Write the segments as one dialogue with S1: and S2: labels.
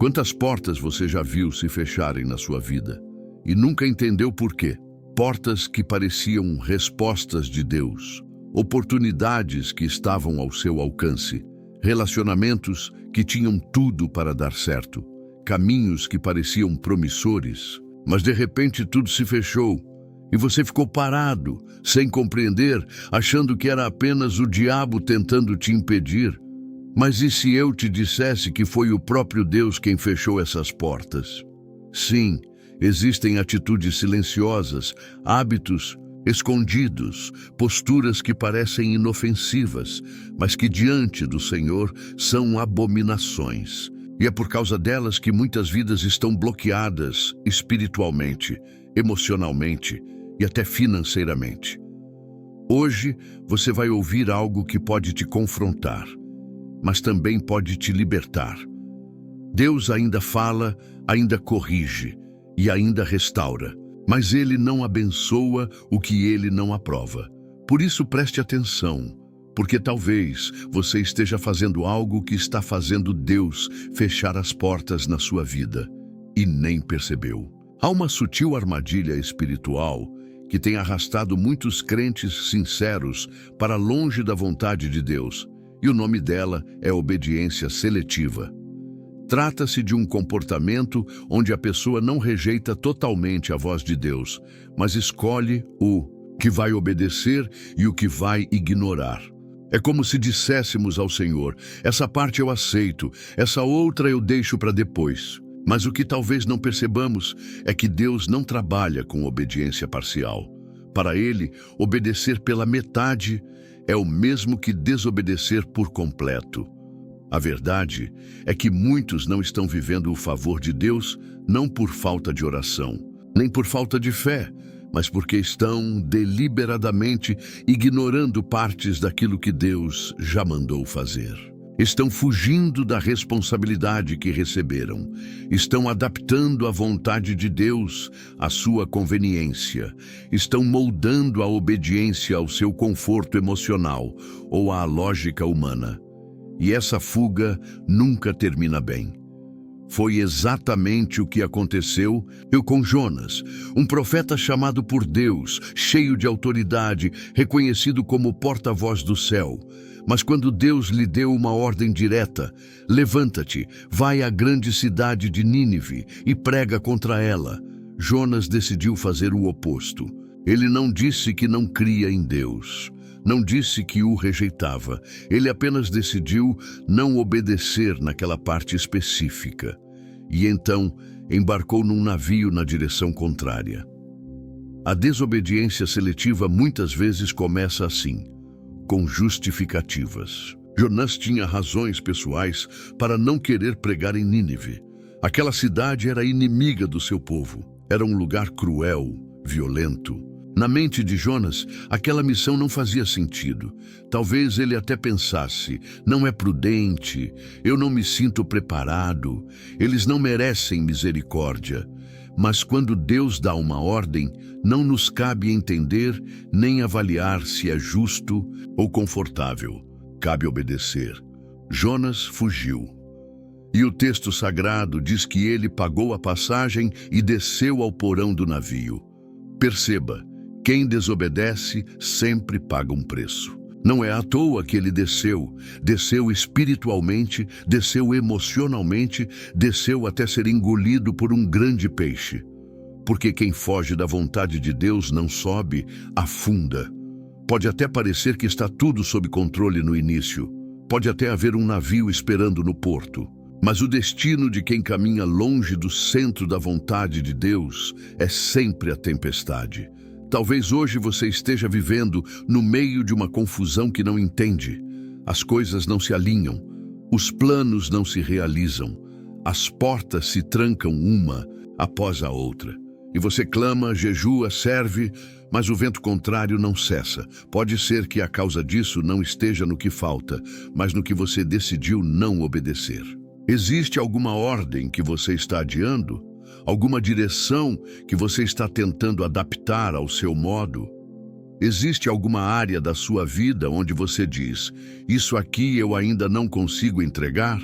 S1: Quantas portas você já viu se fecharem na sua vida e nunca entendeu por quê? Portas que pareciam respostas de Deus, oportunidades que estavam ao seu alcance, relacionamentos que tinham tudo para dar certo, caminhos que pareciam promissores, mas de repente tudo se fechou e você ficou parado, sem compreender, achando que era apenas o diabo tentando te impedir. Mas e se eu te dissesse que foi o próprio Deus quem fechou essas portas? Sim, existem atitudes silenciosas, hábitos escondidos, posturas que parecem inofensivas, mas que diante do Senhor são abominações. E é por causa delas que muitas vidas estão bloqueadas espiritualmente, emocionalmente e até financeiramente. Hoje você vai ouvir algo que pode te confrontar, mas também pode te libertar. Deus ainda fala, ainda corrige e ainda restaura, mas Ele não abençoa o que Ele não aprova. Por isso preste atenção, porque talvez você esteja fazendo algo que está fazendo Deus fechar as portas na sua vida e nem percebeu. Há uma sutil armadilha espiritual que tem arrastado muitos crentes sinceros para longe da vontade de Deus, e o nome dela é obediência seletiva. Trata-se de um comportamento onde a pessoa não rejeita totalmente a voz de Deus, mas escolhe o que vai obedecer e o que vai ignorar. É como se disséssemos ao Senhor: essa parte eu aceito, essa outra eu deixo para depois. Mas o que talvez não percebamos é que Deus não trabalha com obediência parcial. Para Ele, obedecer pela metade é o mesmo que desobedecer por completo. A verdade é que muitos não estão vivendo o favor de Deus não por falta de oração, nem por falta de fé, mas porque estão deliberadamente ignorando partes daquilo que Deus já mandou fazer. Estão fugindo da responsabilidade que receberam. Estão adaptando a vontade de Deus à sua conveniência. Estão moldando a obediência ao seu conforto emocional ou à lógica humana. E essa fuga nunca termina bem. Foi exatamente o que aconteceu com Jonas, um profeta chamado por Deus, cheio de autoridade, reconhecido como porta-voz do céu. Mas quando Deus lhe deu uma ordem direta: levanta-te, vai à grande cidade de Nínive e prega contra ela, Jonas decidiu fazer o oposto. Ele não disse que não cria em Deus. Não disse que o rejeitava. Ele apenas decidiu não obedecer naquela parte específica. E então embarcou num navio na direção contrária. A desobediência seletiva muitas vezes começa assim, com justificativas. Jonas tinha razões pessoais para não querer pregar em Nínive. Aquela cidade era inimiga do seu povo. Era um lugar cruel, violento. Na mente de Jonas, aquela missão não fazia sentido. Talvez ele até pensasse: não é prudente, eu não me sinto preparado, eles não merecem misericórdia. Mas quando Deus dá uma ordem, não nos cabe entender nem avaliar se é justo ou confortável. Cabe obedecer. Jonas fugiu. E o texto sagrado diz que ele pagou a passagem e desceu ao porão do navio. Perceba, quem desobedece sempre paga um preço. Não é à toa que ele desceu espiritualmente, desceu emocionalmente, desceu até ser engolido por um grande peixe. Porque quem foge da vontade de Deus não sobe, afunda. Pode até parecer que está tudo sob controle no início. Pode até haver um navio esperando no porto. Mas o destino de quem caminha longe do centro da vontade de Deus é sempre a tempestade. Talvez hoje você esteja vivendo no meio de uma confusão que não entende. As coisas não se alinham, os planos não se realizam, as portas se trancam uma após a outra. E você clama, jejua, serve, mas o vento contrário não cessa. Pode ser que a causa disso não esteja no que falta, mas no que você decidiu não obedecer. Existe alguma ordem que você está adiando? Alguma direção que você está tentando adaptar ao seu modo? Existe alguma área da sua vida onde você diz: isso aqui eu ainda não consigo entregar?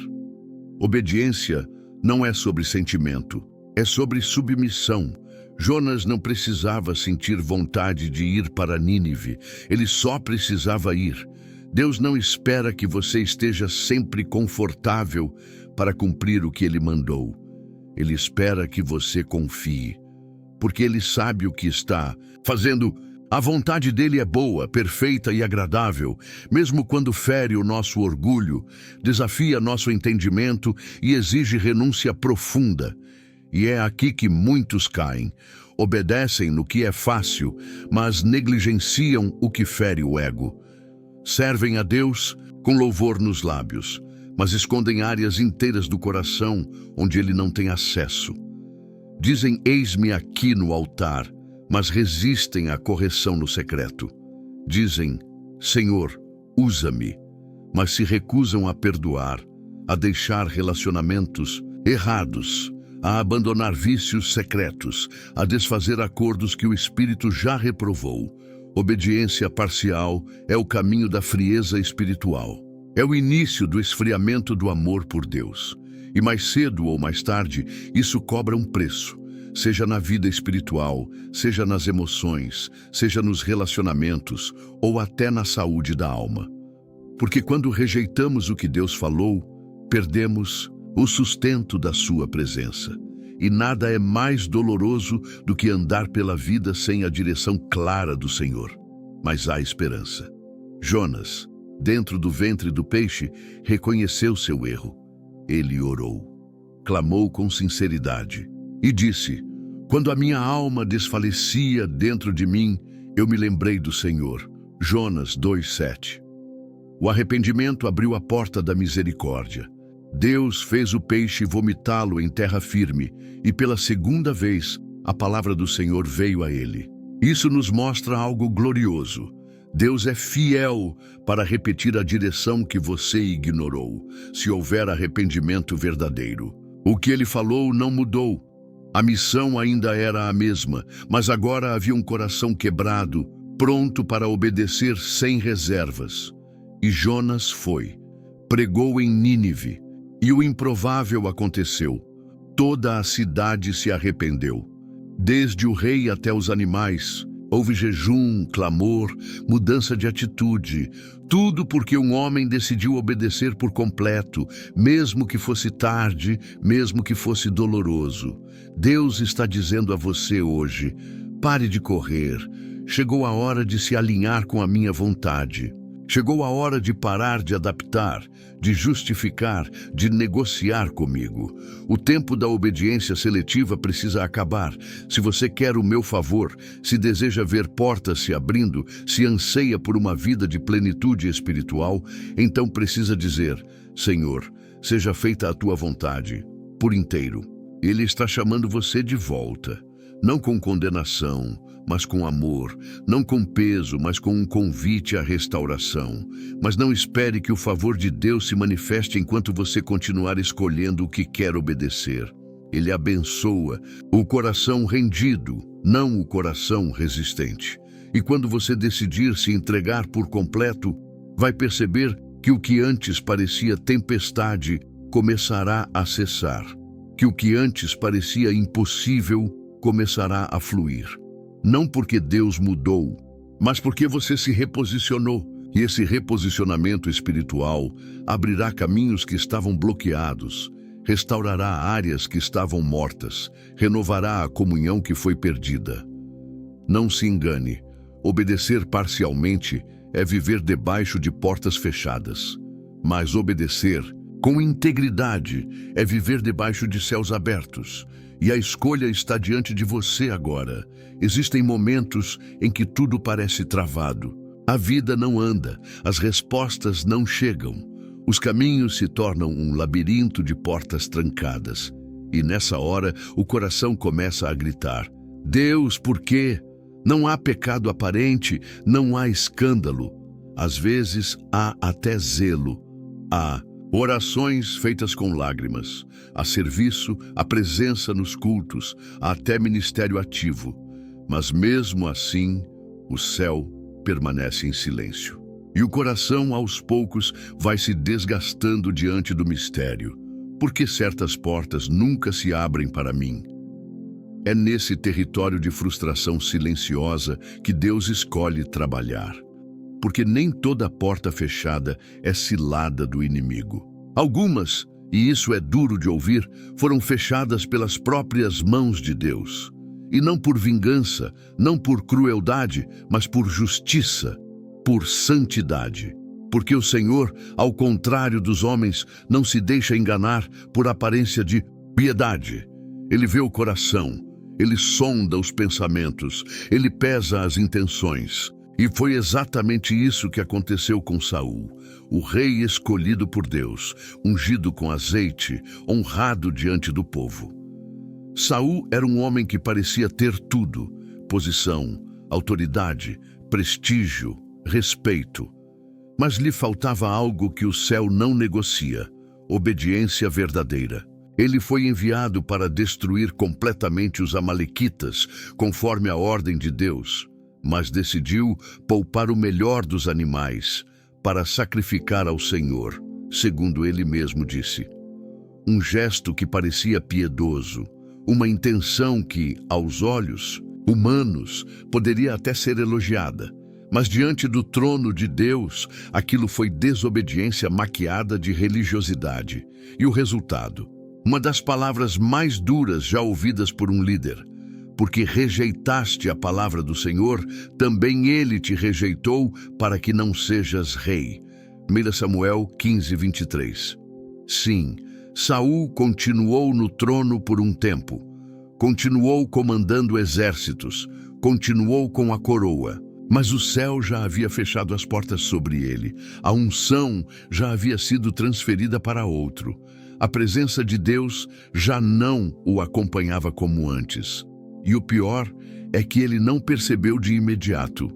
S1: Obediência não é sobre sentimento, é sobre submissão. Jonas não precisava sentir vontade de ir para Nínive, ele só precisava ir. Deus não espera que você esteja sempre confortável para cumprir o que Ele mandou. Ele espera que você confie, porque Ele sabe o que está fazendo. A vontade dele é boa, perfeita e agradável, mesmo quando fere o nosso orgulho, desafia nosso entendimento e exige renúncia profunda. E é aqui que muitos caem. Obedecem no que é fácil, mas negligenciam o que fere o ego. Servem a Deus com louvor nos lábios, mas escondem áreas inteiras do coração onde Ele não tem acesso. Dizem: eis-me aqui no altar, mas resistem à correção no secreto. Dizem: Senhor, usa-me, mas se recusam a perdoar, a deixar relacionamentos errados, a abandonar vícios secretos, a desfazer acordos que o Espírito já reprovou. Obediência parcial é o caminho da frieza espiritual. É o início do esfriamento do amor por Deus. E mais cedo ou mais tarde, isso cobra um preço. Seja na vida espiritual, seja nas emoções, seja nos relacionamentos ou até na saúde da alma. Porque quando rejeitamos o que Deus falou, perdemos o sustento da sua presença. E nada é mais doloroso do que andar pela vida sem a direção clara do Senhor. Mas há esperança. Jonas, dentro do ventre do peixe, reconheceu seu erro. Ele orou, clamou com sinceridade e disse: quando a minha alma desfalecia dentro de mim, eu me lembrei do Senhor. Jonas 2:7. O arrependimento abriu a porta da misericórdia. Deus fez o peixe vomitá-lo em terra firme, e pela segunda vez a palavra do Senhor veio a ele. Isso nos mostra algo glorioso. Deus é fiel para repetir a direção que você ignorou, se houver arrependimento verdadeiro. O que ele falou não mudou. A missão ainda era a mesma, mas agora havia um coração quebrado, pronto para obedecer sem reservas. E Jonas foi, pregou em Nínive, e o improvável aconteceu. Toda a cidade se arrependeu. Desde o rei até os animais, houve jejum, clamor, mudança de atitude, tudo porque um homem decidiu obedecer por completo, mesmo que fosse tarde, mesmo que fosse doloroso. Deus está dizendo a você hoje: pare de correr, chegou a hora de se alinhar com a minha vontade. Chegou a hora de parar de adaptar, de justificar, de negociar comigo. O tempo da obediência seletiva precisa acabar. Se você quer o meu favor, se deseja ver portas se abrindo, se anseia por uma vida de plenitude espiritual, então precisa dizer: Senhor, seja feita a tua vontade, por inteiro. Ele está chamando você de volta, não com condenação, mas com amor, não com peso, mas com um convite à restauração. Mas não espere que o favor de Deus se manifeste enquanto você continuar escolhendo o que quer obedecer. Ele abençoa o coração rendido, não o coração resistente. E quando você decidir se entregar por completo, vai perceber que o que antes parecia tempestade começará a cessar, que o que antes parecia impossível começará a fluir. Não porque Deus mudou, mas porque você se reposicionou. E esse reposicionamento espiritual abrirá caminhos que estavam bloqueados, restaurará áreas que estavam mortas, renovará a comunhão que foi perdida. Não se engane, obedecer parcialmente é viver debaixo de portas fechadas. Mas obedecer com integridade é viver debaixo de céus abertos. E a escolha está diante de você agora. Existem momentos em que tudo parece travado. A vida não anda, as respostas não chegam. Os caminhos se tornam um labirinto de portas trancadas. E nessa hora, o coração começa a gritar: Deus, por quê? Não há pecado aparente, não há escândalo. Às vezes há até zelo. Há orações feitas com lágrimas, há serviço, há presença nos cultos, há até ministério ativo. Mas mesmo assim, o céu permanece em silêncio. E o coração, aos poucos, vai se desgastando diante do mistério. Por que certas portas nunca se abrem para mim? É nesse território de frustração silenciosa que Deus escolhe trabalhar. Porque nem toda porta fechada é cilada do inimigo. Algumas, e isso é duro de ouvir, foram fechadas pelas próprias mãos de Deus. E não por vingança, não por crueldade, mas por justiça, por santidade. Porque o Senhor, ao contrário dos homens, não se deixa enganar por aparência de piedade. Ele vê o coração, ele sonda os pensamentos, ele pesa as intenções. E foi exatamente isso que aconteceu com Saul, o rei escolhido por Deus, ungido com azeite, honrado diante do povo. Saul era um homem que parecia ter tudo: posição, autoridade, prestígio, respeito. Mas lhe faltava algo que o céu não negocia: obediência verdadeira. Ele foi enviado para destruir completamente os amalequitas, conforme a ordem de Deus, mas decidiu poupar o melhor dos animais para sacrificar ao Senhor, segundo ele mesmo disse. Um gesto que parecia piedoso, uma intenção que, aos olhos humanos, poderia até ser elogiada. Mas diante do trono de Deus, aquilo foi desobediência maquiada de religiosidade. E o resultado? Uma das palavras mais duras já ouvidas por um líder. Porque rejeitaste a palavra do Senhor, também ele te rejeitou para que não sejas rei. 1 Samuel 15, 23. Sim, Saul continuou no trono por um tempo. Continuou comandando exércitos. Continuou com a coroa. Mas o céu já havia fechado as portas sobre ele. A unção já havia sido transferida para outro. A presença de Deus já não o acompanhava como antes. E o pior é que ele não percebeu de imediato.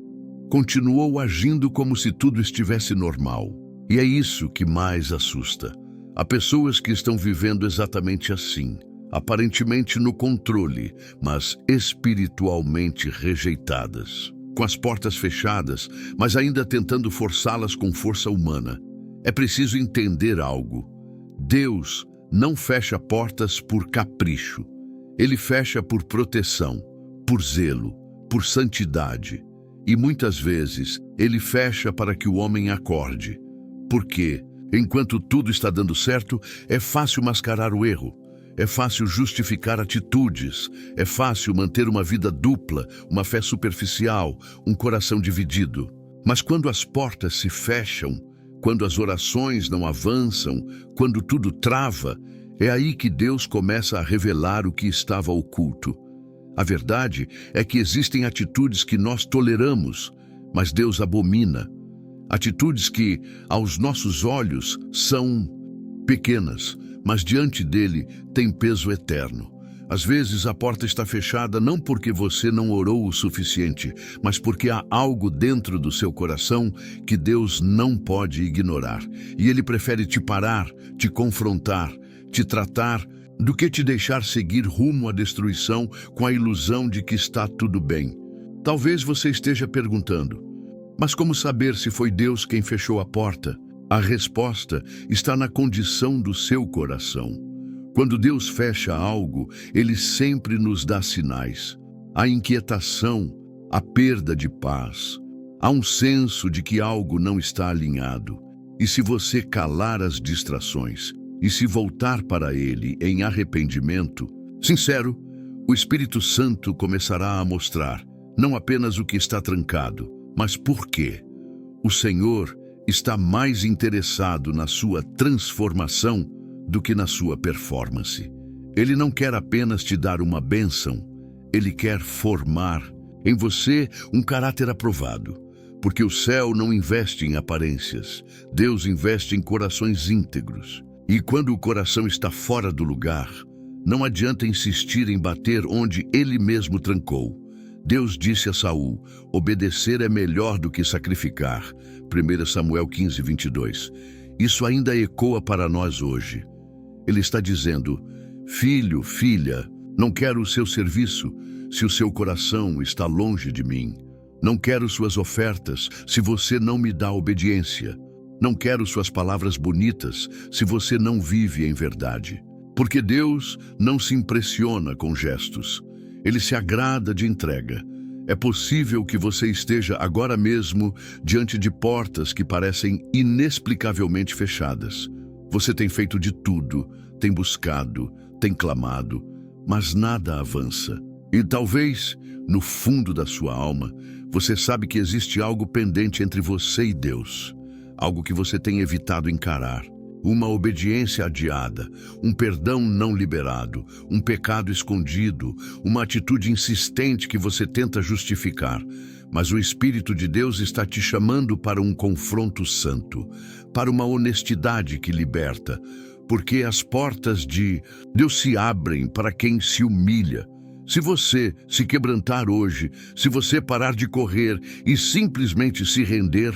S1: Continuou agindo como se tudo estivesse normal. E é isso que mais assusta. Há pessoas que estão vivendo exatamente assim, aparentemente no controle, mas espiritualmente rejeitadas. Com as portas fechadas, mas ainda tentando forçá-las com força humana. É preciso entender algo. Deus não fecha portas por capricho. Ele fecha por proteção, por zelo, por santidade. E muitas vezes, ele fecha para que o homem acorde. Porque, enquanto tudo está dando certo, é fácil mascarar o erro. É fácil justificar atitudes, é fácil manter uma vida dupla, uma fé superficial, um coração dividido. Mas quando as portas se fecham, quando as orações não avançam, quando tudo trava, é aí que Deus começa a revelar o que estava oculto. A verdade é que existem atitudes que nós toleramos, mas Deus abomina. Atitudes que, aos nossos olhos, são pequenas, mas diante dele tem peso eterno. Às vezes a porta está fechada não porque você não orou o suficiente, mas porque há algo dentro do seu coração que Deus não pode ignorar. E ele prefere te parar, te confrontar, te tratar, do que te deixar seguir rumo à destruição com a ilusão de que está tudo bem. Talvez você esteja perguntando, mas como saber se foi Deus quem fechou a porta? A resposta está na condição do seu coração. Quando Deus fecha algo, Ele sempre nos dá sinais. Há inquietação, a perda de paz. Há um senso de que algo não está alinhado. E se você calar as distrações e se voltar para Ele em arrependimento, sincero, o Espírito Santo começará a mostrar não apenas o que está trancado, mas por quê. O Senhor está mais interessado na sua transformação do que na sua performance. Ele não quer apenas te dar uma bênção, Ele quer formar em você um caráter aprovado. Porque o céu não investe em aparências, Deus investe em corações íntegros. E quando o coração está fora do lugar, não adianta insistir em bater onde Ele mesmo trancou. Deus disse a Saul, obedecer é melhor do que sacrificar. 1 Samuel 15, 22. Isso ainda ecoa para nós hoje. Ele está dizendo, filho, filha, não quero o seu serviço se o seu coração está longe de mim. Não quero suas ofertas se você não me dá obediência. Não quero suas palavras bonitas se você não vive em verdade. Porque Deus não se impressiona com gestos. Ele se agrada de entrega. É possível que você esteja agora mesmo diante de portas que parecem inexplicavelmente fechadas. Você tem feito de tudo, tem buscado, tem clamado, mas nada avança. E talvez, no fundo da sua alma, você sabe que existe algo pendente entre você e Deus. Algo que você tem evitado encarar. Uma obediência adiada, um perdão não liberado, um pecado escondido, uma atitude insistente que você tenta justificar. Mas o Espírito de Deus está te chamando para um confronto santo, para uma honestidade que liberta, porque as portas de Deus se abrem para quem se humilha. Se você se quebrantar hoje, se você parar de correr e simplesmente se render,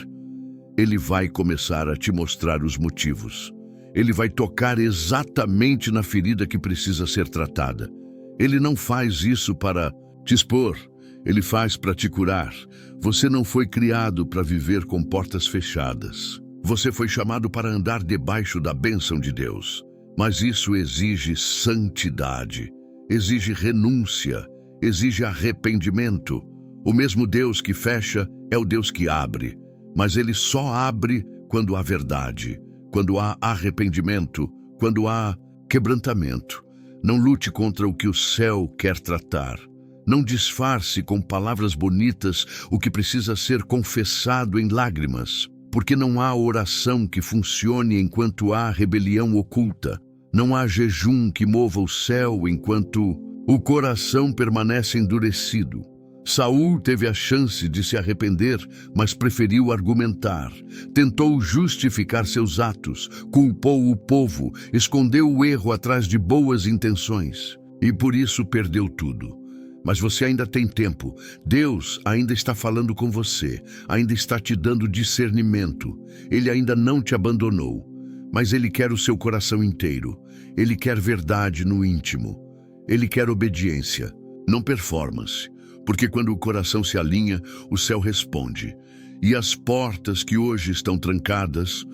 S1: Ele vai começar a te mostrar os motivos. Ele vai tocar exatamente na ferida que precisa ser tratada. Ele não faz isso para te expor, ele faz para te curar. Você não foi criado para viver com portas fechadas. Você foi chamado para andar debaixo da bênção de Deus. Mas isso exige santidade, exige renúncia, exige arrependimento. O mesmo Deus que fecha é o Deus que abre, mas ele só abre quando há verdade. Quando há arrependimento, quando há quebrantamento. Não lute contra o que o céu quer tratar. Não disfarce com palavras bonitas o que precisa ser confessado em lágrimas, porque não há oração que funcione enquanto há rebelião oculta. Não há jejum que mova o céu enquanto o coração permanece endurecido. Saul teve a chance de se arrepender, mas preferiu argumentar. Tentou justificar seus atos, culpou o povo, escondeu o erro atrás de boas intenções. E por isso perdeu tudo. Mas você ainda tem tempo. Deus ainda está falando com você, ainda está te dando discernimento. Ele ainda não te abandonou, mas Ele quer o seu coração inteiro. Ele quer verdade no íntimo. Ele quer obediência, não performance. Porque quando o coração se alinha, o céu responde. E as portas que hoje estão trancadas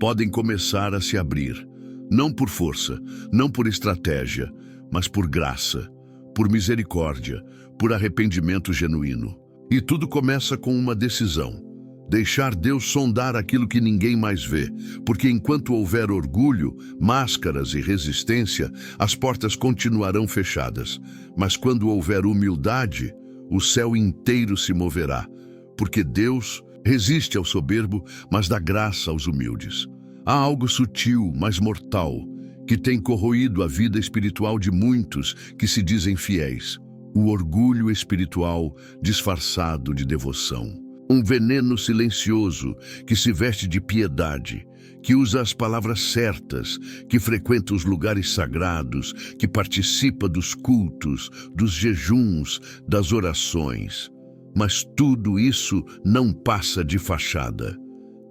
S1: podem começar a se abrir. Não por força, não por estratégia, mas por graça, por misericórdia, por arrependimento genuíno. E tudo começa com uma decisão. Deixar Deus sondar aquilo que ninguém mais vê. Porque enquanto houver orgulho, máscaras e resistência, as portas continuarão fechadas. Mas quando houver humildade, o céu inteiro se moverá, porque Deus resiste ao soberbo, mas dá graça aos humildes. Há algo sutil, mas mortal, que tem corroído a vida espiritual de muitos que se dizem fiéis. O orgulho espiritual disfarçado de devoção. Um veneno silencioso que se veste de piedade, que usa as palavras certas, que frequenta os lugares sagrados, que participa dos cultos, dos jejuns, das orações. Mas tudo isso não passa de fachada.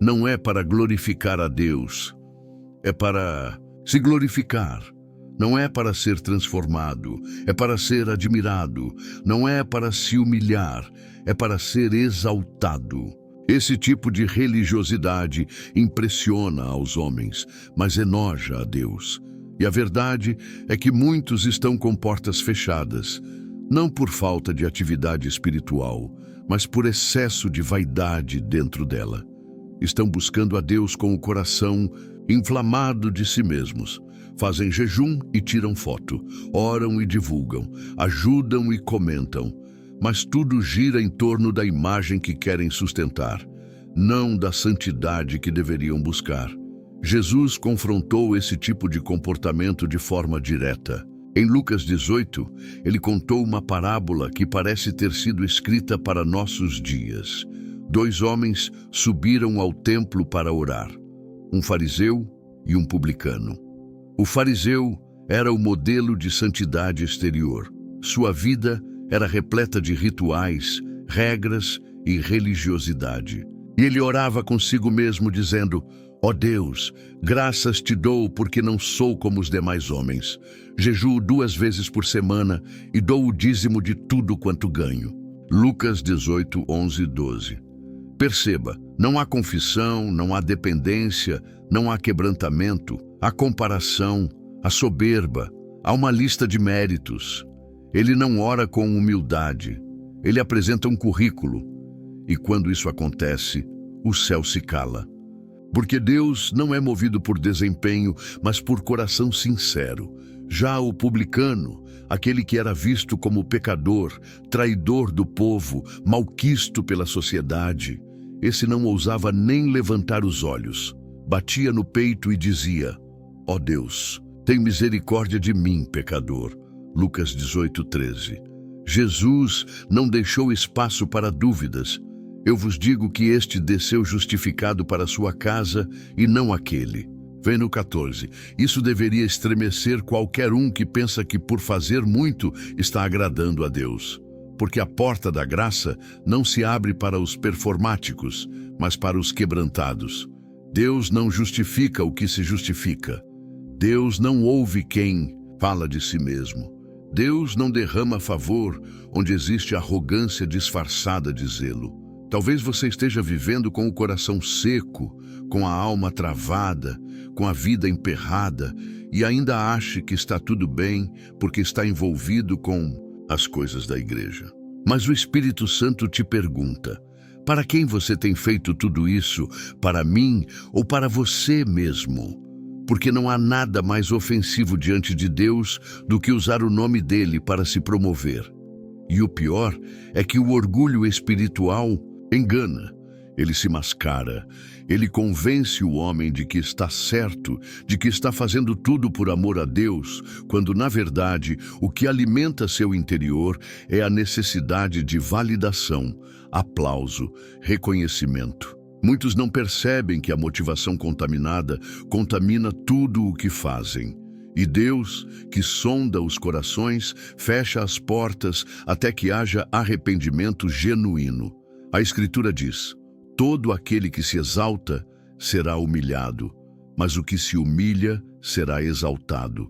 S1: Não é para glorificar a Deus, é para se glorificar. Não é para ser transformado, é para ser admirado. Não é para se humilhar, é para ser exaltado. Esse tipo de religiosidade impressiona aos homens, mas enoja a Deus. E a verdade é que muitos estão com portas fechadas, não por falta de atividade espiritual, mas por excesso de vaidade dentro dela. Estão buscando a Deus com o coração inflamado de si mesmos. Fazem jejum e tiram foto, oram e divulgam, ajudam e comentam. Mas tudo gira em torno da imagem que querem sustentar, não da santidade que deveriam buscar. Jesus confrontou esse tipo de comportamento de forma direta. Em Lucas 18, ele contou uma parábola que parece ter sido escrita para nossos dias. 2 homens subiram ao templo para orar, um fariseu e um publicano. O fariseu era o modelo de santidade exterior. Sua vida era repleta de rituais, regras e religiosidade. E ele orava consigo mesmo, dizendo: ó Deus, graças te dou porque não sou como os demais homens. Jejuo 2 vezes por semana e dou o dízimo de tudo quanto ganho. Lucas 18, 11 e 12. Perceba, Não há confissão, não há dependência, não há quebrantamento, há comparação, há soberba, há uma lista de méritos. Ele não ora com humildade, ele apresenta um currículo. E quando isso acontece, o céu se cala. Porque Deus não é movido por desempenho, mas por coração sincero. Já o publicano, aquele que era visto como pecador, traidor do povo, malquisto pela sociedade, esse não ousava nem levantar os olhos. Batia no peito e dizia: ó Deus, tem misericórdia de mim, pecador. Lucas 18:13. Jesus não deixou espaço para dúvidas. Eu vos digo que este desceu justificado para sua casa e não aquele. Vem no 14. Isso deveria estremecer qualquer um que pensa que por fazer muito está agradando a Deus. Porque a porta da graça não se abre para os performáticos, mas para os quebrantados. Deus não justifica o que se justifica. Deus não ouve quem fala de si mesmo. Deus não derrama favor onde existe arrogância disfarçada de zelo. Talvez você esteja vivendo com o coração seco, com a alma travada, com a vida emperrada e ainda ache que está tudo bem porque está envolvido com as coisas da igreja. Mas o Espírito Santo te pergunta: para quem você tem feito tudo isso? Para mim ou para você mesmo? Porque não há nada mais ofensivo diante de Deus do que usar o nome dele para se promover. E o pior é que o orgulho espiritual engana, ele se mascara, ele convence o homem de que está certo, de que está fazendo tudo por amor a Deus, quando na verdade o que alimenta seu interior é a necessidade de validação, aplauso, reconhecimento. Muitos não percebem que a motivação contaminada contamina tudo o que fazem. E Deus, que sonda os corações, fecha as portas até que haja arrependimento genuíno. A Escritura diz: todo aquele que se exalta será humilhado, mas o que se humilha será exaltado.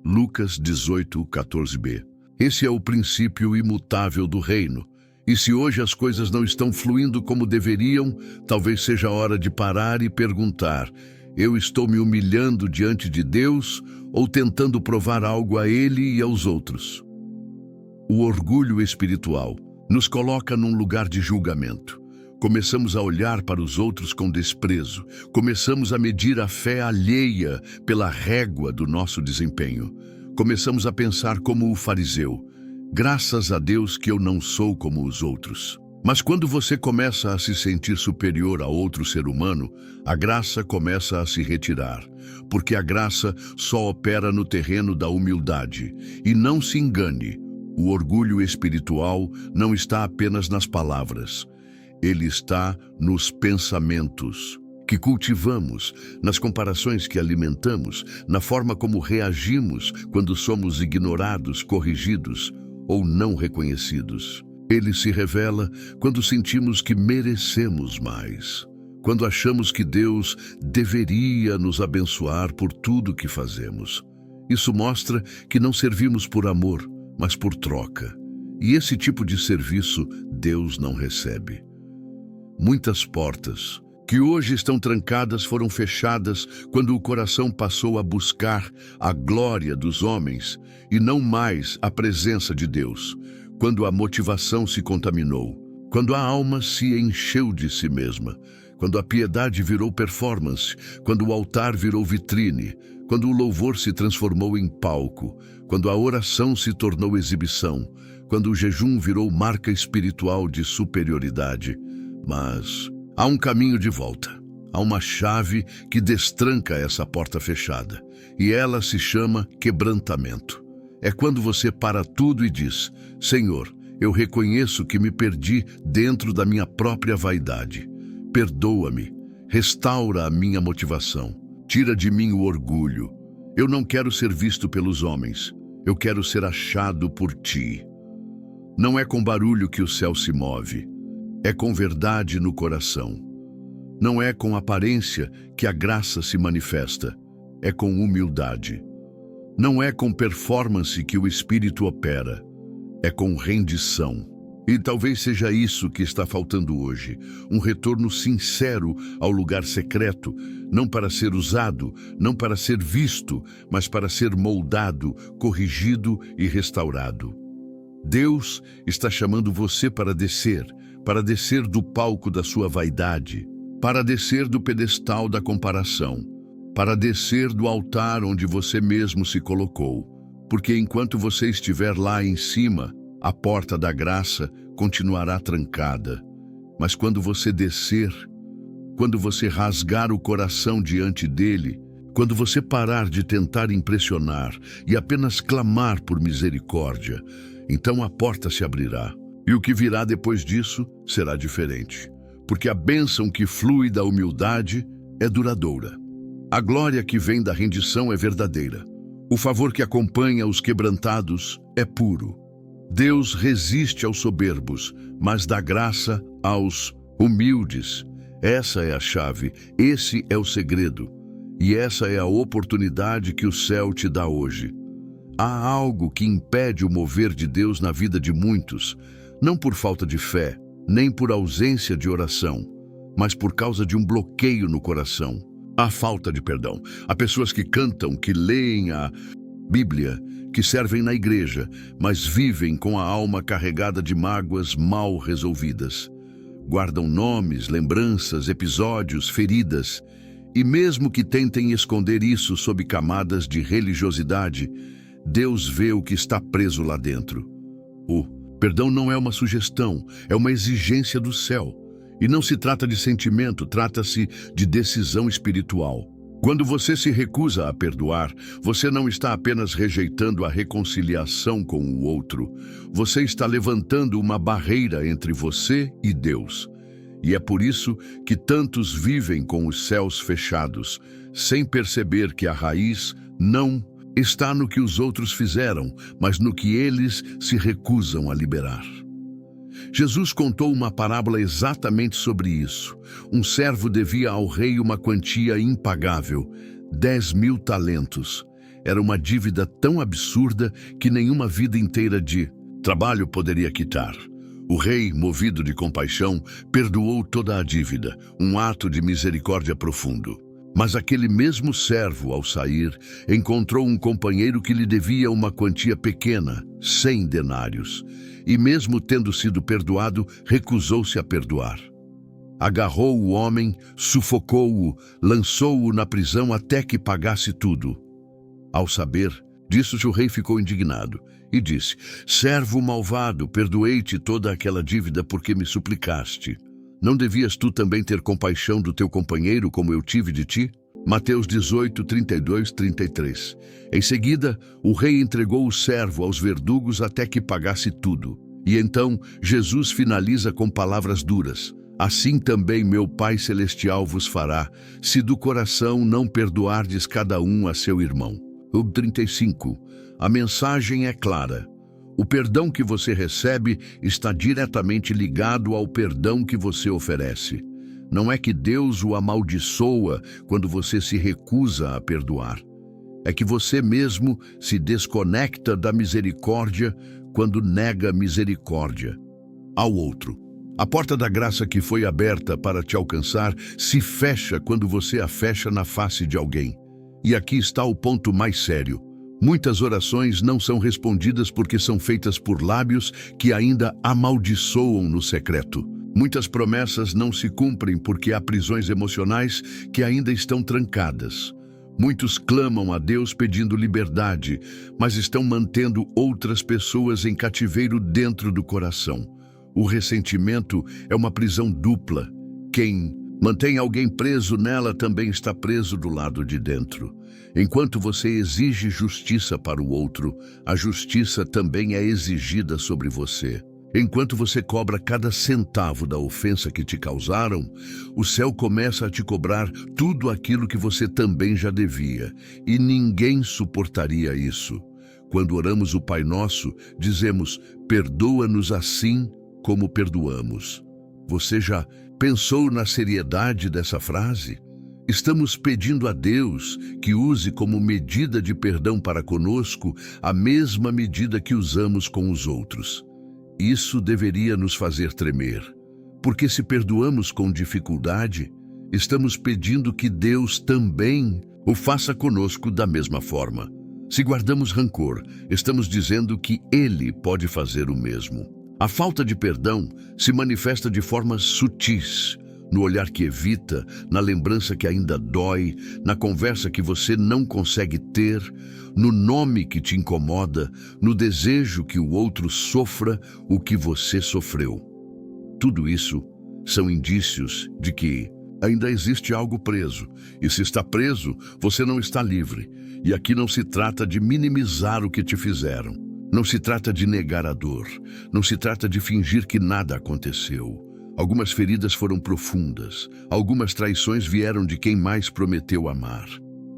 S1: Lucas 18:14b. Esse é o princípio imutável do reino. E se hoje as coisas não estão fluindo como deveriam, talvez seja a hora de parar e perguntar: eu estou me humilhando diante de Deus ou tentando provar algo a Ele e aos outros? O orgulho espiritual nos coloca num lugar de julgamento. Começamos a olhar para os outros com desprezo. Começamos a medir a fé alheia pela régua do nosso desempenho. Começamos a pensar como o fariseu: graças a Deus que eu não sou como os outros. Mas quando você começa a se sentir superior a outro ser humano, a graça começa a se retirar, porque a graça só opera no terreno da humildade. E não se engane, o orgulho espiritual não está apenas nas palavras, ele está nos pensamentos que cultivamos, nas comparações que alimentamos, na forma como reagimos quando somos ignorados, corrigidos ou não reconhecidos. Ele se revela quando sentimos que merecemos mais, quando achamos que Deus deveria nos abençoar por tudo que fazemos. Isso mostra que não servimos por amor, mas por troca. E esse tipo de serviço Deus não recebe. Muitas portas que hoje estão trancadas foram fechadas quando o coração passou a buscar a glória dos homens e não mais a presença de Deus. Quando a motivação se contaminou, quando a alma se encheu de si mesma, quando a piedade virou performance, quando o altar virou vitrine, quando o louvor se transformou em palco, quando a oração se tornou exibição, quando o jejum virou marca espiritual de superioridade. Mas há um caminho de volta, há uma chave que destranca essa porta fechada, e ela se chama quebrantamento. É quando você para tudo e diz: Senhor, eu reconheço que me perdi dentro da minha própria vaidade. Perdoa-me, restaura a minha motivação, tira de mim o orgulho. Eu não quero ser visto pelos homens, eu quero ser achado por ti. Não é com barulho que o céu se move, é com verdade no coração. Não é com aparência que a graça se manifesta, é com humildade. Não é com performance que o Espírito opera, é com rendição. E talvez seja isso que está faltando hoje, um retorno sincero ao lugar secreto, não para ser usado, não para ser visto, mas para ser moldado, corrigido e restaurado. Deus está chamando você para descer do palco da sua vaidade, para descer do pedestal da comparação, para descer do altar onde você mesmo se colocou, porque enquanto você estiver lá em cima, a porta da graça continuará trancada. Mas quando você descer, quando você rasgar o coração diante dele, quando você parar de tentar impressionar e apenas clamar por misericórdia, então a porta se abrirá. E o que virá depois disso será diferente, porque a bênção que flui da humildade é duradoura. A glória que vem da rendição é verdadeira. O favor que acompanha os quebrantados é puro. Deus resiste aos soberbos, mas dá graça aos humildes. Essa é a chave, esse é o segredo. E essa é a oportunidade que o céu te dá hoje. Há algo que impede o mover de Deus na vida de muitos, não por falta de fé, nem por ausência de oração, mas por causa de um bloqueio no coração. Há falta de perdão. Há pessoas que cantam, que leem a Bíblia, que servem na igreja, mas vivem com a alma carregada de mágoas mal resolvidas. Guardam nomes, lembranças, episódios, feridas, e mesmo que tentem esconder isso sob camadas de religiosidade, Deus vê o que está preso lá dentro. O perdão não é uma sugestão, é uma exigência do céu. E não se trata de sentimento, trata-se de decisão espiritual. Quando você se recusa a perdoar, você não está apenas rejeitando a reconciliação com o outro, você está levantando uma barreira entre você e Deus. E é por isso que tantos vivem com os céus fechados, sem perceber que a raiz não está no que os outros fizeram, mas no que eles se recusam a liberar. Jesus contou uma parábola exatamente sobre isso. Um servo devia ao rei uma quantia impagável, 10.000 talentos. Era uma dívida tão absurda que nenhuma vida inteira de trabalho poderia quitar. O rei, movido de compaixão, perdoou toda a dívida, um ato de misericórdia profundo. Mas aquele mesmo servo, ao sair, encontrou um companheiro que lhe devia uma quantia pequena, 100 denários. E mesmo tendo sido perdoado, recusou-se a perdoar. Agarrou o homem, sufocou-o, lançou-o na prisão até que pagasse tudo. Ao saber disso, o rei ficou indignado e disse: servo malvado, perdoei-te toda aquela dívida porque me suplicaste. Não devias tu também ter compaixão do teu companheiro como eu tive de ti? Mateus 18, 32, 33. Em seguida, o rei entregou o servo aos verdugos até que pagasse tudo. E então, Jesus finaliza com palavras duras: assim também meu Pai Celestial vos fará, se do coração não perdoardes cada um a seu irmão. 35. A mensagem é clara. O perdão que você recebe está diretamente ligado ao perdão que você oferece. Não é que Deus o amaldiçoa quando você se recusa a perdoar. É que você mesmo se desconecta da misericórdia quando nega misericórdia ao outro. A porta da graça que foi aberta para te alcançar se fecha quando você a fecha na face de alguém. E aqui está o ponto mais sério. Muitas orações não são respondidas porque são feitas por lábios que ainda amaldiçoam no secreto. Muitas promessas não se cumprem porque há prisões emocionais que ainda estão trancadas. Muitos clamam a Deus pedindo liberdade, mas estão mantendo outras pessoas em cativeiro dentro do coração. O ressentimento é uma prisão dupla. Quem mantém alguém preso nela também está preso do lado de dentro. Enquanto você exige justiça para o outro, a justiça também é exigida sobre você. Enquanto você cobra cada centavo da ofensa que te causaram, o céu começa a te cobrar tudo aquilo que você também já devia, e ninguém suportaria isso. Quando oramos o Pai Nosso, dizemos: perdoa-nos assim como perdoamos. Você já pensou na seriedade dessa frase? Estamos pedindo a Deus que use como medida de perdão para conosco a mesma medida que usamos com os outros. Isso deveria nos fazer tremer, porque se perdoamos com dificuldade, estamos pedindo que Deus também o faça conosco da mesma forma. Se guardamos rancor, estamos dizendo que Ele pode fazer o mesmo. A falta de perdão se manifesta de formas sutis, no olhar que evita, na lembrança que ainda dói, na conversa que você não consegue ter, no nome que te incomoda, no desejo que o outro sofra o que você sofreu. Tudo isso são indícios de que ainda existe algo preso, e se está preso, você não está livre. E aqui não se trata de minimizar o que te fizeram. Não se trata de negar a dor. Não se trata de fingir que nada aconteceu. Algumas feridas foram profundas. Algumas traições vieram de quem mais prometeu amar.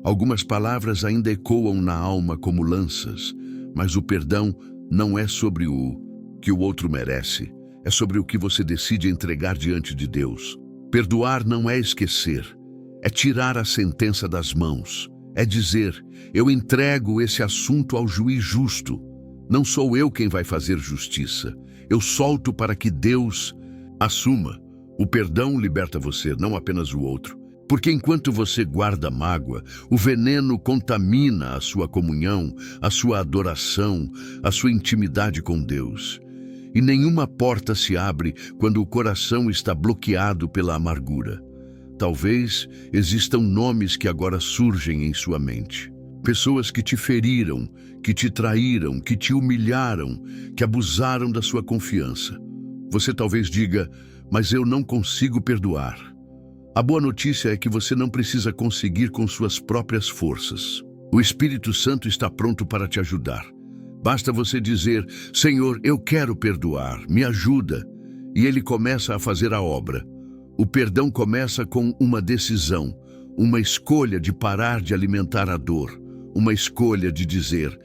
S1: Algumas palavras ainda ecoam na alma como lanças. Mas o perdão não é sobre o que o outro merece. É sobre o que você decide entregar diante de Deus. Perdoar não é esquecer. É tirar a sentença das mãos. É dizer, eu entrego esse assunto ao juiz justo. Não sou eu quem vai fazer justiça. Eu solto para que Deus assuma. O perdão liberta você, não apenas o outro. Porque enquanto você guarda mágoa, o veneno contamina a sua comunhão, a sua adoração, a sua intimidade com Deus. E nenhuma porta se abre quando o coração está bloqueado pela amargura. Talvez existam nomes que agora surgem em sua mente. Pessoas que te feriram, que te traíram, que te humilharam, que abusaram da sua confiança. Você talvez diga, mas eu não consigo perdoar. A boa notícia é que você não precisa conseguir com suas próprias forças. O Espírito Santo está pronto para te ajudar. Basta você dizer, Senhor, eu quero perdoar, me ajuda. E Ele começa a fazer a obra. O perdão começa com uma decisão, uma escolha de parar de alimentar a dor, uma escolha de dizer,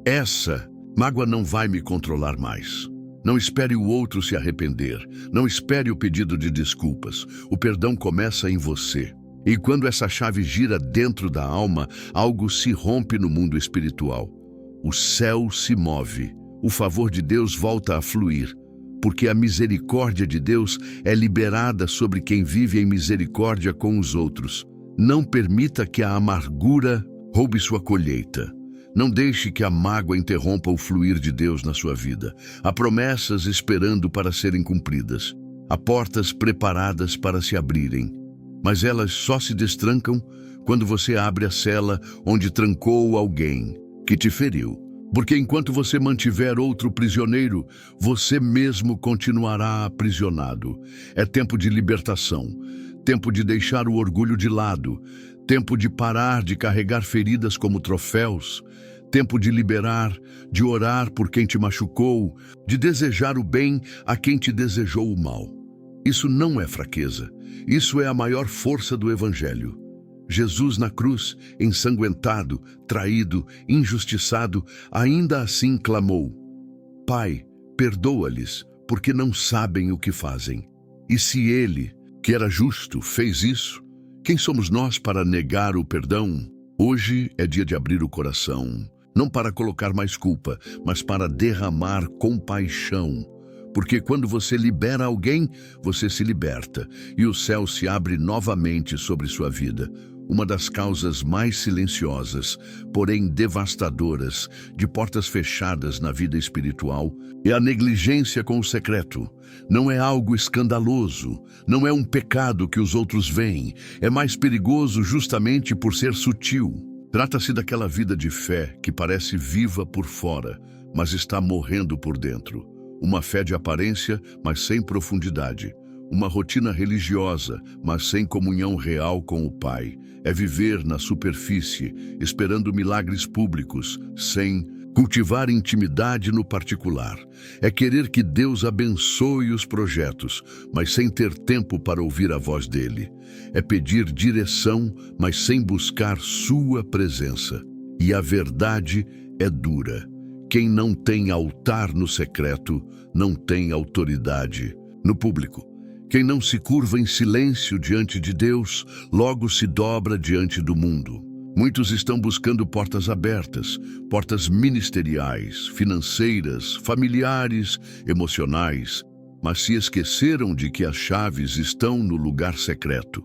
S1: essa mágoa não vai me controlar mais. Não espere o outro se arrepender, não espere o pedido de desculpas. O perdão começa em você. E quando essa chave gira dentro da alma, algo se rompe no mundo espiritual. O céu se move, o favor de Deus volta a fluir. Porque a misericórdia de Deus é liberada sobre quem vive em misericórdia com os outros. Não permita que a amargura roube sua colheita. Não deixe que a mágoa interrompa o fluir de Deus na sua vida. Há promessas esperando para serem cumpridas. Há portas preparadas para se abrirem. Mas elas só se destrancam quando você abre a cela onde trancou alguém que te feriu. Porque enquanto você mantiver outro prisioneiro, você mesmo continuará aprisionado. É tempo de libertação, tempo de deixar o orgulho de lado, tempo de parar de carregar feridas como troféus, tempo de liberar, de orar por quem te machucou, de desejar o bem a quem te desejou o mal. Isso não é fraqueza, isso é a maior força do Evangelho. Jesus na cruz, ensanguentado, traído, injustiçado, ainda assim clamou, Pai, perdoa-lhes, porque não sabem o que fazem. E se Ele, que era justo, fez isso, quem somos nós para negar o perdão? Hoje é dia de abrir o coração, não para colocar mais culpa, mas para derramar compaixão. Porque quando você libera alguém, você se liberta, e o céu se abre novamente sobre sua vida. Uma das causas mais silenciosas, porém devastadoras, de portas fechadas na vida espiritual é a negligência com o secreto. Não é algo escandaloso, não é um pecado que os outros veem, é mais perigoso justamente por ser sutil. Trata-se daquela vida de fé que parece viva por fora, mas está morrendo por dentro. Uma fé de aparência, mas sem profundidade. Uma rotina religiosa, mas sem comunhão real com o Pai. É viver na superfície, esperando milagres públicos, sem cultivar intimidade no particular. É querer que Deus abençoe os projetos, mas sem ter tempo para ouvir a voz dele. É pedir direção, mas sem buscar sua presença. E a verdade é dura. Quem não tem altar no secreto, não tem autoridade no público. Quem não se curva em silêncio diante de Deus, logo se dobra diante do mundo. Muitos estão buscando portas abertas, portas ministeriais, financeiras, familiares, emocionais, mas se esqueceram de que as chaves estão no lugar secreto.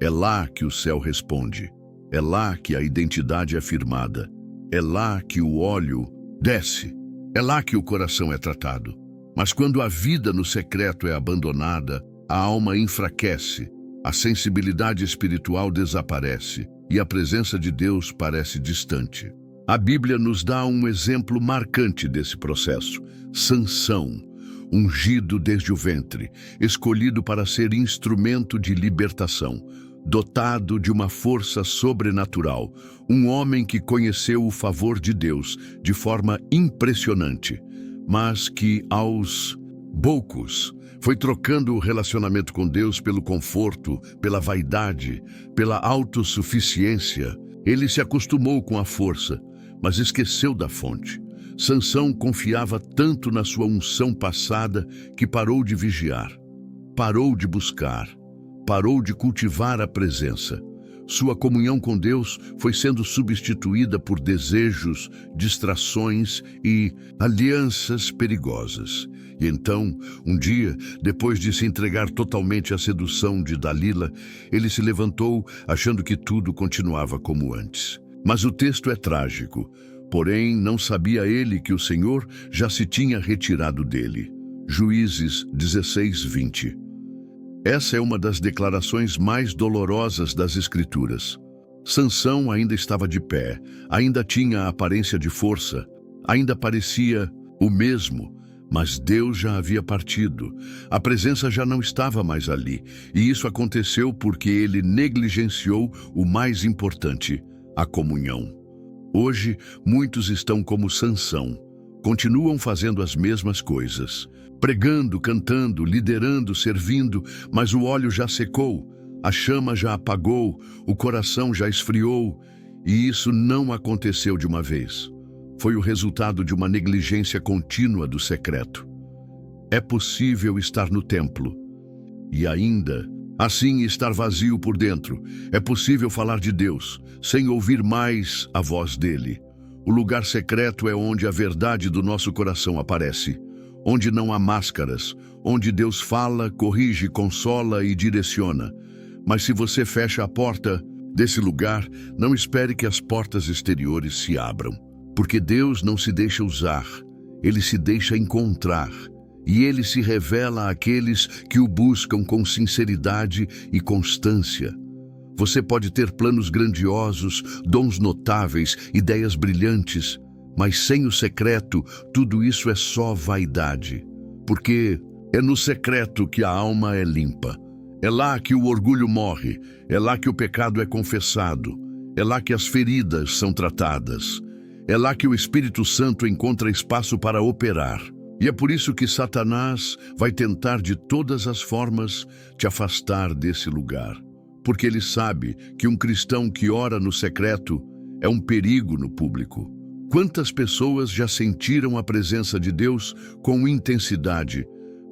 S1: É lá que o céu responde. É lá que a identidade é firmada. É lá que o óleo desce. É lá que o coração é tratado. Mas quando a vida no secreto é abandonada, a alma enfraquece, a sensibilidade espiritual desaparece e a presença de Deus parece distante. A Bíblia nos dá um exemplo marcante desse processo. Sansão, ungido desde o ventre, escolhido para ser instrumento de libertação, dotado de uma força sobrenatural, um homem que conheceu o favor de Deus de forma impressionante, mas que aos poucos foi trocando o relacionamento com Deus pelo conforto, pela vaidade, pela autossuficiência. Ele se acostumou com a força, mas esqueceu da fonte. Sansão confiava tanto na sua unção passada que parou de vigiar, parou de buscar, parou de cultivar a presença. Sua comunhão com Deus foi sendo substituída por desejos, distrações e alianças perigosas. E então, um dia, depois de se entregar totalmente à sedução de Dalila, ele se levantou achando que tudo continuava como antes. Mas o texto é trágico. Porém, não sabia ele que o Senhor já se tinha retirado dele. Juízes 16:20. Essa é uma das declarações mais dolorosas das Escrituras. Sansão ainda estava de pé, ainda tinha a aparência de força, ainda parecia o mesmo, mas Deus já havia partido. A presença já não estava mais ali, e isso aconteceu porque ele negligenciou o mais importante, a comunhão. Hoje, muitos estão como Sansão, continuam fazendo as mesmas coisas, pregando, cantando, liderando, servindo, mas o óleo já secou, a chama já apagou, o coração já esfriou, e isso não aconteceu de uma vez. Foi o resultado de uma negligência contínua do secreto. É possível estar no templo e ainda assim estar vazio por dentro. É possível falar de Deus sem ouvir mais a voz dele. O lugar secreto é onde a verdade do nosso coração aparece, onde não há máscaras, onde Deus fala, corrige, consola e direciona. Mas se você fecha a porta desse lugar, não espere que as portas exteriores se abram, porque Deus não se deixa usar, ele se deixa encontrar. E ele se revela àqueles que o buscam com sinceridade e constância. Você pode ter planos grandiosos, dons notáveis, ideias brilhantes, mas sem o secreto, tudo isso é só vaidade. Porque é no secreto que a alma é limpa. É lá que o orgulho morre, é lá que o pecado é confessado, é lá que as feridas são tratadas, é lá que o Espírito Santo encontra espaço para operar. E é por isso que Satanás vai tentar de todas as formas te afastar desse lugar. Porque ele sabe que um cristão que ora no secreto é um perigo no público. Quantas pessoas já sentiram a presença de Deus com intensidade,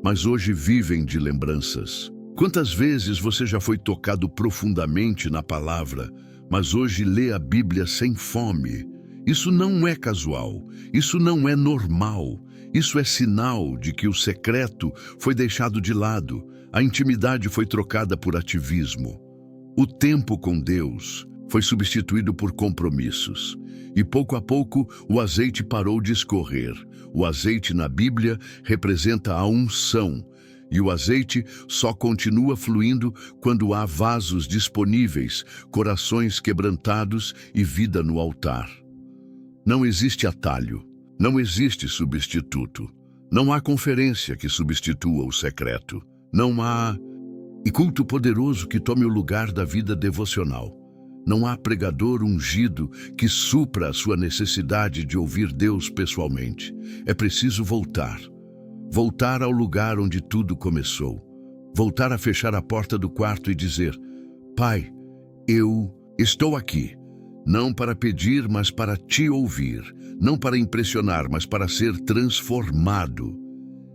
S1: mas hoje vivem de lembranças? Quantas vezes você já foi tocado profundamente na palavra, mas hoje lê a Bíblia sem fome? Isso não é casual, isso não é normal. Isso é sinal de que o secreto foi deixado de lado, a intimidade foi trocada por ativismo. O tempo com Deus foi substituído por compromissos. E pouco a pouco o azeite parou de escorrer. O azeite na Bíblia representa a unção. E o azeite só continua fluindo quando há vasos disponíveis, corações quebrantados e vida no altar. Não existe atalho. Não existe substituto. Não há conferência que substitua o secreto. Não há culto poderoso que tome o lugar da vida devocional. Não há pregador ungido que supra a sua necessidade de ouvir Deus pessoalmente. É preciso voltar. Voltar ao lugar onde tudo começou. Voltar a fechar a porta do quarto e dizer: Pai, eu estou aqui. Não para pedir, mas para te ouvir. Não para impressionar, mas para ser transformado.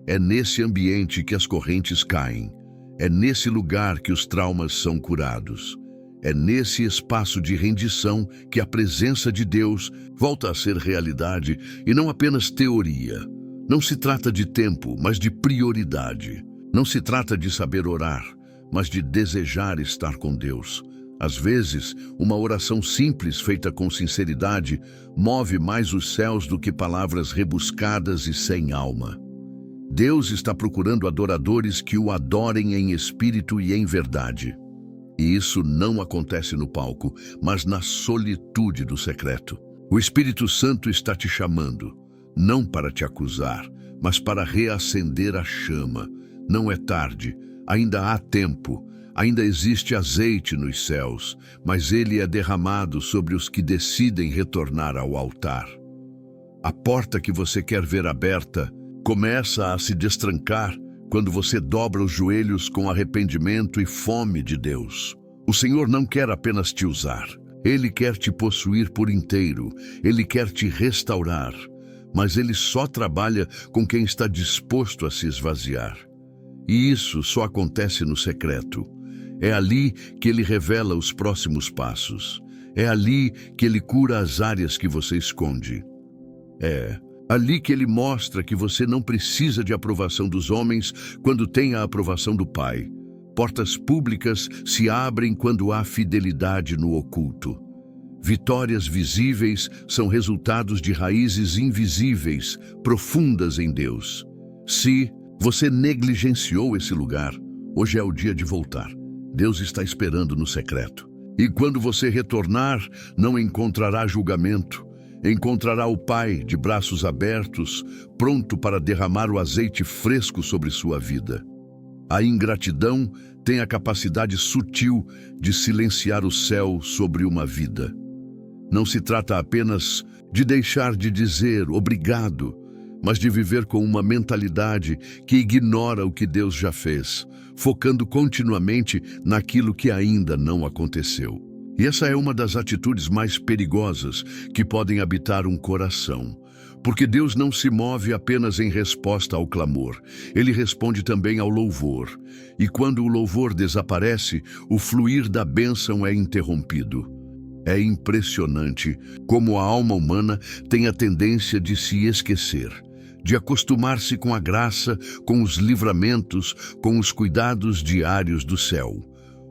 S1: É nesse ambiente que as correntes caem. É nesse lugar que os traumas são curados. É nesse espaço de rendição que a presença de Deus volta a ser realidade e não apenas teoria. Não se trata de tempo, mas de prioridade. Não se trata de saber orar, mas de desejar estar com Deus. Às vezes, uma oração simples feita com sinceridade move mais os céus do que palavras rebuscadas e sem alma. Deus está procurando adoradores que o adorem em espírito e em verdade. E isso não acontece no palco, mas na solitude do secreto. O Espírito Santo está te chamando, não para te acusar, mas para reacender a chama. Não é tarde, ainda há tempo, ainda existe azeite nos céus, mas ele é derramado sobre os que decidem retornar ao altar. A porta que você quer ver aberta começa a se destrancar quando você dobra os joelhos com arrependimento e fome de Deus. O Senhor não quer apenas te usar. Ele quer te possuir por inteiro. Ele quer te restaurar. Mas Ele só trabalha com quem está disposto a se esvaziar. E isso só acontece no secreto. É ali que Ele revela os próximos passos. É ali que Ele cura as áreas que você esconde. É ali que Ele mostra que você não precisa de aprovação dos homens quando tem a aprovação do Pai. Portas públicas se abrem quando há fidelidade no oculto. Vitórias visíveis são resultados de raízes invisíveis, profundas em Deus. Se você negligenciou esse lugar, hoje é o dia de voltar. Deus está esperando no secreto. E quando você retornar, não encontrará julgamento. Encontrará o Pai de braços abertos, pronto para derramar o azeite fresco sobre sua vida. A ingratidão tem a capacidade sutil de silenciar o céu sobre uma vida. Não se trata apenas de deixar de dizer obrigado, mas de viver com uma mentalidade que ignora o que Deus já fez, focando continuamente naquilo que ainda não aconteceu. E essa é uma das atitudes mais perigosas que podem habitar um coração. Porque Deus não se move apenas em resposta ao clamor. Ele responde também ao louvor. E quando o louvor desaparece, o fluir da bênção é interrompido. É impressionante como a alma humana tem a tendência de se esquecer, de acostumar-se com a graça, com os livramentos, com os cuidados diários do céu.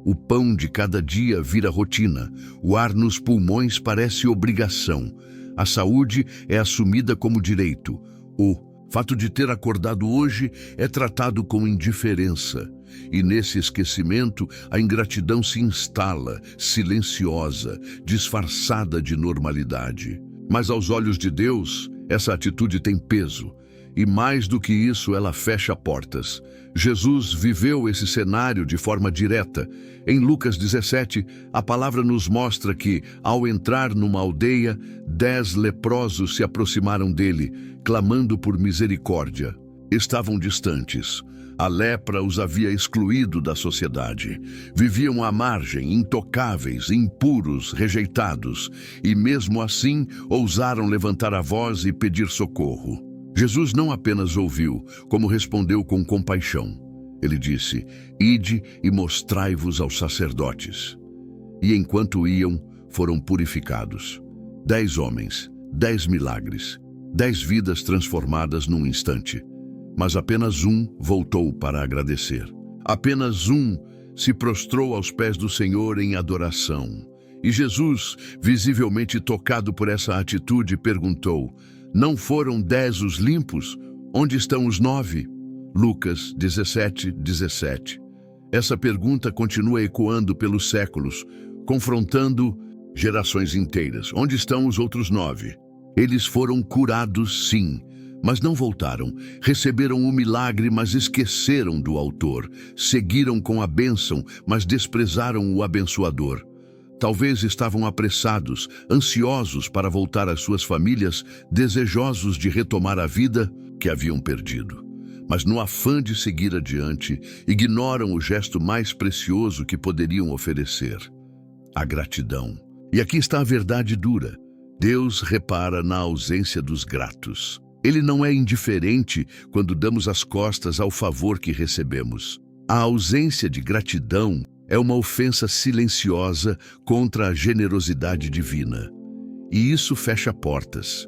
S1: O pão de cada dia vira rotina, o ar nos pulmões parece obrigação, a saúde é assumida como direito, o fato de ter acordado hoje é tratado com indiferença. E nesse esquecimento, a ingratidão se instala, silenciosa, disfarçada de normalidade. Mas aos olhos de Deus, essa atitude tem peso. E mais do que isso, ela fecha portas. Jesus viveu esse cenário de forma direta. Em Lucas 17, a palavra nos mostra que, ao entrar numa aldeia, 10 leprosos se aproximaram dele, clamando por misericórdia. Estavam distantes. A lepra os havia excluído da sociedade. Viviam à margem, intocáveis, impuros, rejeitados. E mesmo assim, ousaram levantar a voz e pedir socorro. Jesus não apenas ouviu, como respondeu com compaixão. Ele disse: "Ide e mostrai-vos aos sacerdotes." E enquanto iam, foram purificados. 10 homens, 10 milagres, 10 vidas transformadas num instante. Mas apenas um voltou para agradecer. Apenas um se prostrou aos pés do Senhor em adoração. E Jesus, visivelmente tocado por essa atitude, perguntou: "Não foram 10 os limpos? Onde estão os 9? Lucas 17:17. Essa pergunta continua ecoando pelos séculos, confrontando gerações inteiras. Onde estão os outros 9? Eles foram curados, sim, mas não voltaram. Receberam o milagre, mas esqueceram do autor. Seguiram com a bênção, mas desprezaram o abençoador. Talvez estavam apressados, ansiosos para voltar às suas famílias, desejosos de retomar a vida que haviam perdido. Mas no afã de seguir adiante, ignoram o gesto mais precioso que poderiam oferecer: a gratidão. E aqui está a verdade dura. Deus repara na ausência dos gratos. Ele não é indiferente quando damos as costas ao favor que recebemos. A ausência de gratidão é uma ofensa silenciosa contra a generosidade divina. E isso fecha portas,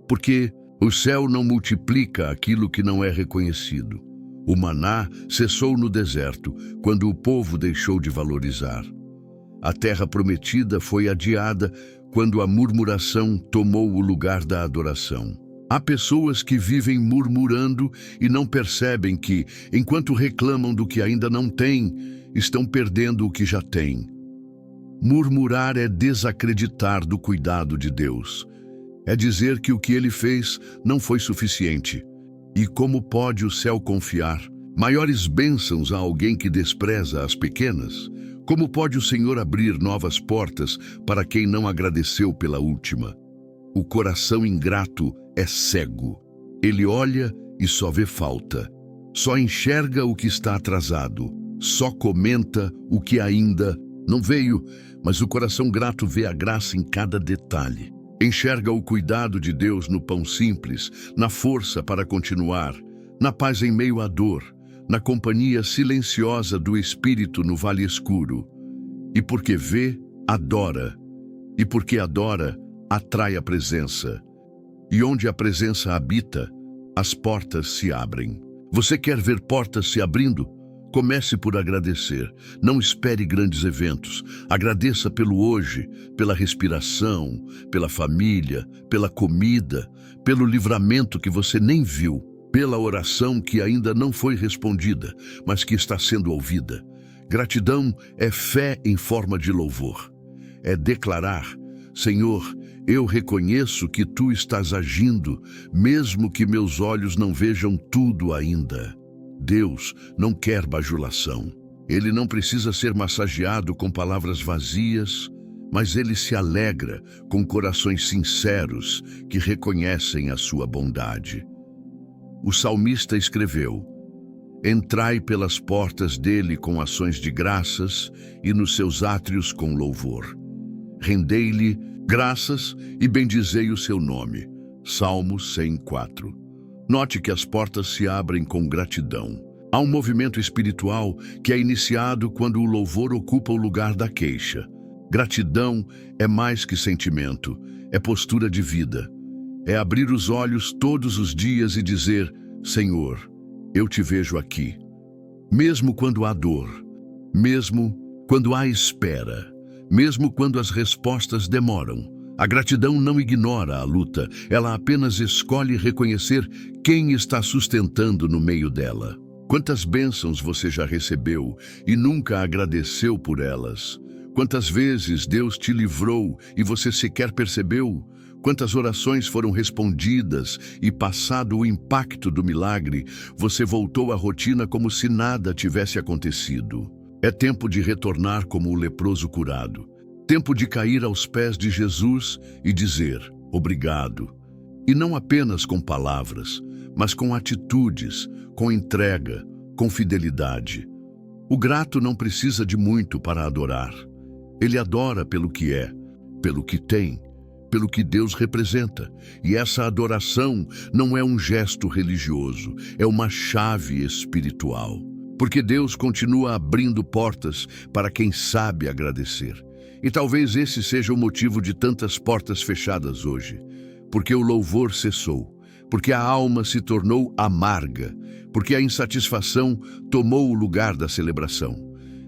S1: porque o céu não multiplica aquilo que não é reconhecido. O maná cessou no deserto, quando o povo deixou de valorizar. A terra prometida foi adiada quando a murmuração tomou o lugar da adoração. Há pessoas que vivem murmurando e não percebem que, enquanto reclamam do que ainda não têm, estão perdendo o que já têm. Murmurar é desacreditar do cuidado de Deus. É dizer que o que ele fez não foi suficiente. E como pode o céu confiar maiores bênçãos a alguém que despreza as pequenas? Como pode o Senhor abrir novas portas para quem não agradeceu pela última? O coração ingrato é cego. Ele olha e só vê falta. Só enxerga o que está atrasado. Só comenta o que ainda não veio, mas o coração grato vê a graça em cada detalhe. Enxerga o cuidado de Deus no pão simples, na força para continuar, na paz em meio à dor, na companhia silenciosa do Espírito no vale escuro. E porque vê, adora. E porque adora, atrai a presença. E onde a presença habita, as portas se abrem. Você quer ver portas se abrindo? Comece por agradecer. Não espere grandes eventos. Agradeça pelo hoje, pela respiração, pela família, pela comida, pelo livramento que você nem viu, pela oração que ainda não foi respondida, mas que está sendo ouvida. Gratidão é fé em forma de louvor. É declarar: Senhor, eu reconheço que Tu estás agindo, mesmo que meus olhos não vejam tudo ainda. Deus não quer bajulação. Ele não precisa ser massageado com palavras vazias, mas Ele se alegra com corações sinceros que reconhecem a sua bondade. O salmista escreveu: Entrai pelas portas dele com ações de graças e nos seus átrios com louvor. Rendei-lhe graças e bendizei o seu nome. Salmo 104. Note que as portas se abrem com gratidão. Há um movimento espiritual que é iniciado quando o louvor ocupa o lugar da queixa. Gratidão é mais que sentimento, é postura de vida. É abrir os olhos todos os dias e dizer: Senhor, eu te vejo aqui. Mesmo quando há dor, mesmo quando há espera, mesmo quando as respostas demoram. A gratidão não ignora a luta, ela apenas escolhe reconhecer quem está sustentando no meio dela. Quantas bênçãos você já recebeu e nunca agradeceu por elas? Quantas vezes Deus te livrou e você sequer percebeu? Quantas orações foram respondidas e, passado o impacto do milagre, você voltou à rotina como se nada tivesse acontecido? É tempo de retornar como o leproso curado. Tempo de cair aos pés de Jesus e dizer: obrigado. E não apenas com palavras, mas com atitudes, com entrega, com fidelidade. O grato não precisa de muito para adorar. Ele adora pelo que é, pelo que tem, pelo que Deus representa. E essa adoração não é um gesto religioso, é uma chave espiritual. Porque Deus continua abrindo portas para quem sabe agradecer. E talvez esse seja o motivo de tantas portas fechadas hoje. Porque o louvor cessou, porque a alma se tornou amarga, porque a insatisfação tomou o lugar da celebração.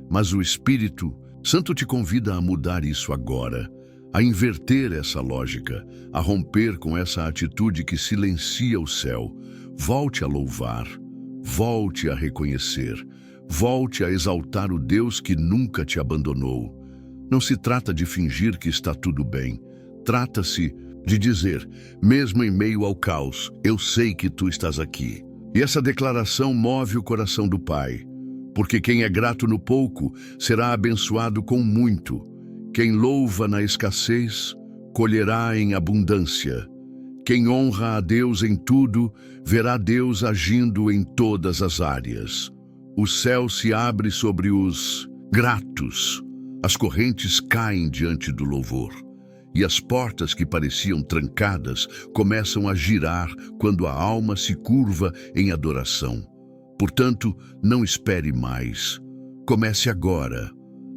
S1: Mas o Espírito Santo te convida a mudar isso agora, a inverter essa lógica, a romper com essa atitude que silencia o céu. Volte a louvar, volte a reconhecer, volte a exaltar o Deus que nunca te abandonou. Não se trata de fingir que está tudo bem. Trata-se de dizer, mesmo em meio ao caos, eu sei que tu estás aqui. E essa declaração move o coração do Pai. Porque quem é grato no pouco será abençoado com muito. Quem louva na escassez, colherá em abundância. Quem honra a Deus em tudo, verá Deus agindo em todas as áreas. O céu se abre sobre os gratos. As correntes caem diante do louvor, e as portas que pareciam trancadas começam a girar quando a alma se curva em adoração. Portanto, não espere mais. Comece agora.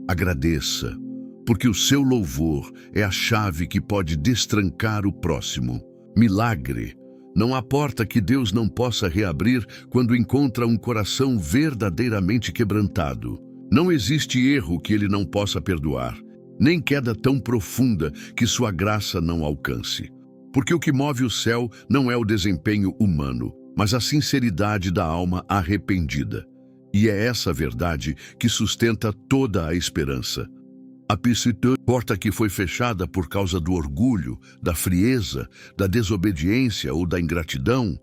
S1: Agradeça, porque o seu louvor é a chave que pode destrancar o próximo. Milagre. Não há porta que Deus não possa reabrir quando encontra um coração verdadeiramente quebrantado. Não existe erro que Ele não possa perdoar, nem queda tão profunda que sua graça não alcance. Porque o que move o céu não é o desempenho humano, mas a sinceridade da alma arrependida. E é essa verdade que sustenta toda a esperança. A porta que foi fechada por causa do orgulho, da frieza, da desobediência ou da ingratidão,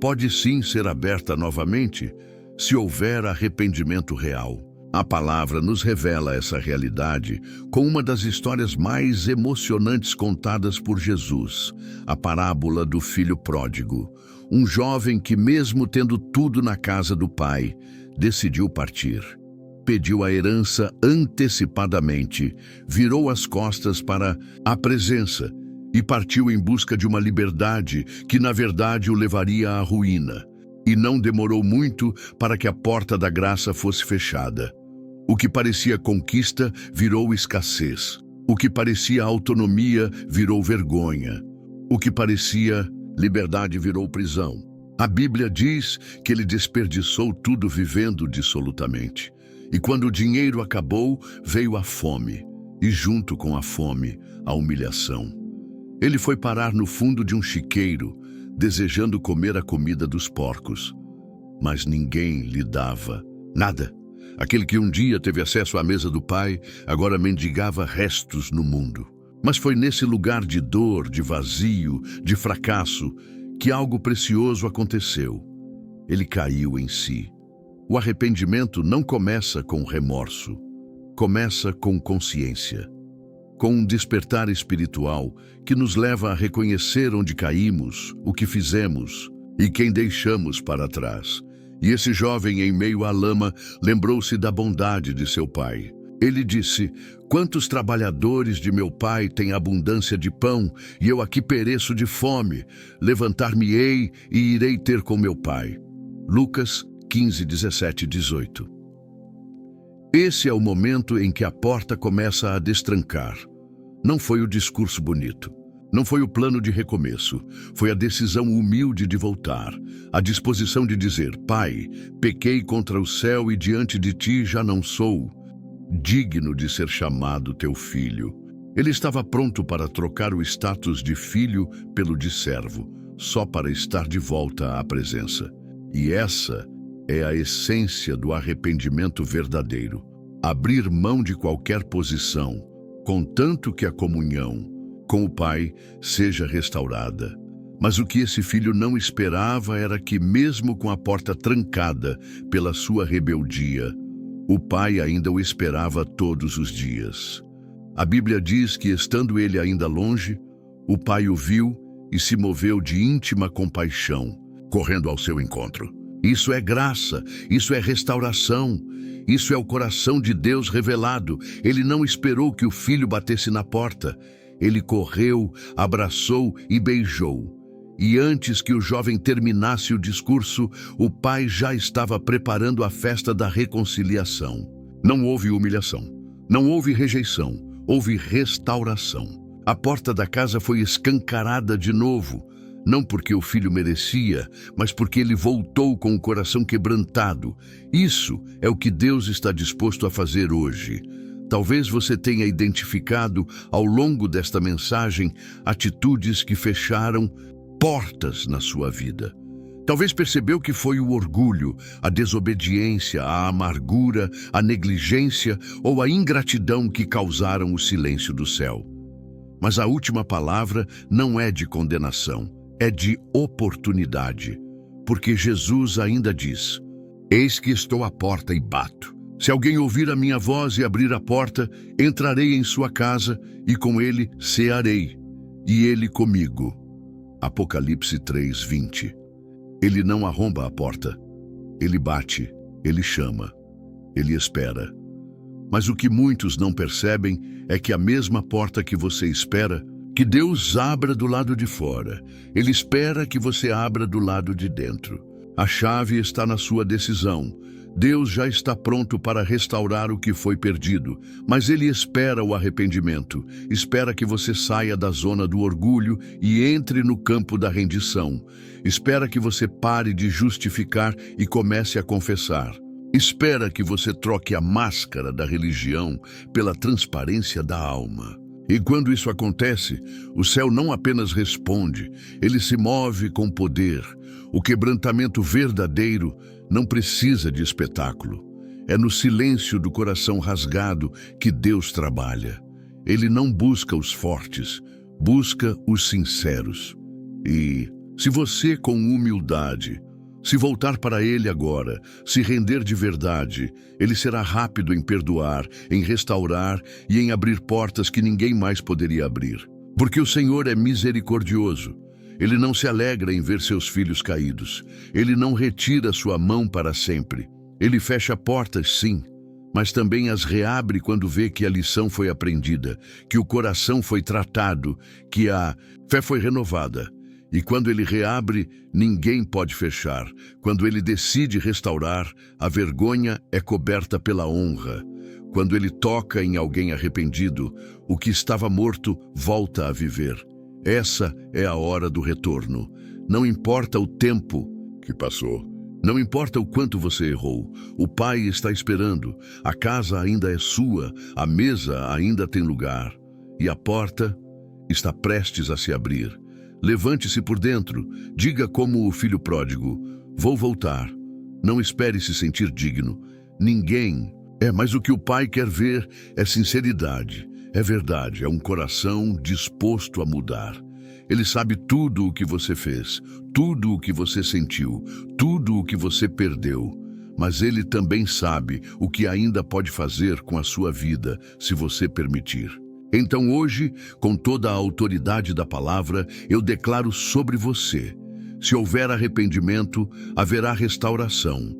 S1: pode sim ser aberta novamente, se houver arrependimento real. A palavra nos revela essa realidade com uma das histórias mais emocionantes contadas por Jesus, a parábola do filho pródigo, um jovem que, mesmo tendo tudo na casa do pai, decidiu partir. Pediu a herança antecipadamente, virou as costas para a presença e partiu em busca de uma liberdade que, na verdade, o levaria à ruína. E não demorou muito para que a porta da graça fosse fechada. O que parecia conquista virou escassez. O que parecia autonomia virou vergonha. O que parecia liberdade virou prisão. A Bíblia diz que ele desperdiçou tudo vivendo dissolutamente. E quando o dinheiro acabou, veio a fome. E junto com a fome, a humilhação. Ele foi parar no fundo de um chiqueiro, desejando comer a comida dos porcos. Mas ninguém lhe dava nada. Aquele que um dia teve acesso à mesa do pai, agora mendigava restos no mundo. Mas foi nesse lugar de dor, de vazio, de fracasso, que algo precioso aconteceu. Ele caiu em si. O arrependimento não começa com remorso, começa com consciência, com um despertar espiritual que nos leva a reconhecer onde caímos, o que fizemos e quem deixamos para trás. E esse jovem, em meio à lama, lembrou-se da bondade de seu pai. Ele disse: "Quantos trabalhadores de meu pai têm abundância de pão, e eu aqui pereço de fome. Levantar-me-ei e irei ter com meu pai." Lucas 15, 17 e 18. Esse é o momento em que a porta começa a destrancar. Não foi o discurso bonito. Não foi o plano de recomeço. Foi a decisão humilde de voltar. A disposição de dizer: "Pai, pequei contra o céu e diante de ti já não sou digno de ser chamado teu filho." Ele estava pronto para trocar o status de filho pelo de servo, só para estar de volta à presença. E essa é a essência do arrependimento verdadeiro. Abrir mão de qualquer posição, contanto que a comunhão com o Pai seja restaurada. Mas o que esse filho não esperava era que, mesmo com a porta trancada pela sua rebeldia, o Pai ainda o esperava todos os dias. A Bíblia diz que, estando ele ainda longe, o Pai o viu e se moveu de íntima compaixão, correndo ao seu encontro. Isso é graça, isso é restauração, isso é o coração de Deus revelado. Ele não esperou que o filho batesse na porta. Ele correu, abraçou e beijou. E antes que o jovem terminasse o discurso, o pai já estava preparando a festa da reconciliação. Não houve humilhação, não houve rejeição, houve restauração. A porta da casa foi escancarada de novo, não porque o filho merecia, mas porque ele voltou com o coração quebrantado. Isso é o que Deus está disposto a fazer hoje. Talvez você tenha identificado, ao longo desta mensagem, atitudes que fecharam portas na sua vida. Talvez percebeu que foi o orgulho, a desobediência, a amargura, a negligência ou a ingratidão que causaram o silêncio do céu. Mas a última palavra não é de condenação, é de oportunidade, porque Jesus ainda diz: "Eis que estou à porta e bato. Se alguém ouvir a minha voz e abrir a porta, entrarei em sua casa e com ele cearei, e ele comigo." Apocalipse 3:20. Ele não arromba a porta. Ele bate, ele chama, ele espera. Mas o que muitos não percebem é que a mesma porta que você espera, que Deus abra do lado de fora, Ele espera que você abra do lado de dentro. A chave está na sua decisão. Deus já está pronto para restaurar o que foi perdido, mas Ele espera o arrependimento, espera que você saia da zona do orgulho e entre no campo da rendição. Espera que você pare de justificar e comece a confessar. Espera que você troque a máscara da religião pela transparência da alma. E quando isso acontece, o céu não apenas responde, ele se move com poder. O quebrantamento verdadeiro não precisa de espetáculo. É no silêncio do coração rasgado que Deus trabalha. Ele não busca os fortes, busca os sinceros. E se você, com humildade, se voltar para Ele agora, se render de verdade, Ele será rápido em perdoar, em restaurar e em abrir portas que ninguém mais poderia abrir. Porque o Senhor é misericordioso. Ele não se alegra em ver seus filhos caídos. Ele não retira sua mão para sempre. Ele fecha portas, sim, mas também as reabre quando vê que a lição foi aprendida, que o coração foi tratado, que a fé foi renovada. E quando ele reabre, ninguém pode fechar. Quando ele decide restaurar, a vergonha é coberta pela honra. Quando ele toca em alguém arrependido, o que estava morto volta a viver. Essa é a hora do retorno. Não importa o tempo que passou. Não importa o quanto você errou. O Pai está esperando. A casa ainda é sua. A mesa ainda tem lugar. E a porta está prestes a se abrir. Levante-se por dentro. Diga como o filho pródigo: vou voltar. Não espere se sentir digno. Ninguém. Mas o que o Pai quer ver é sinceridade. É verdade, é um coração disposto a mudar. Ele sabe tudo o que você fez, tudo o que você sentiu, tudo o que você perdeu. Mas Ele também sabe o que ainda pode fazer com a sua vida, se você permitir. Então hoje, com toda a autoridade da palavra, eu declaro sobre você: se houver arrependimento, haverá restauração.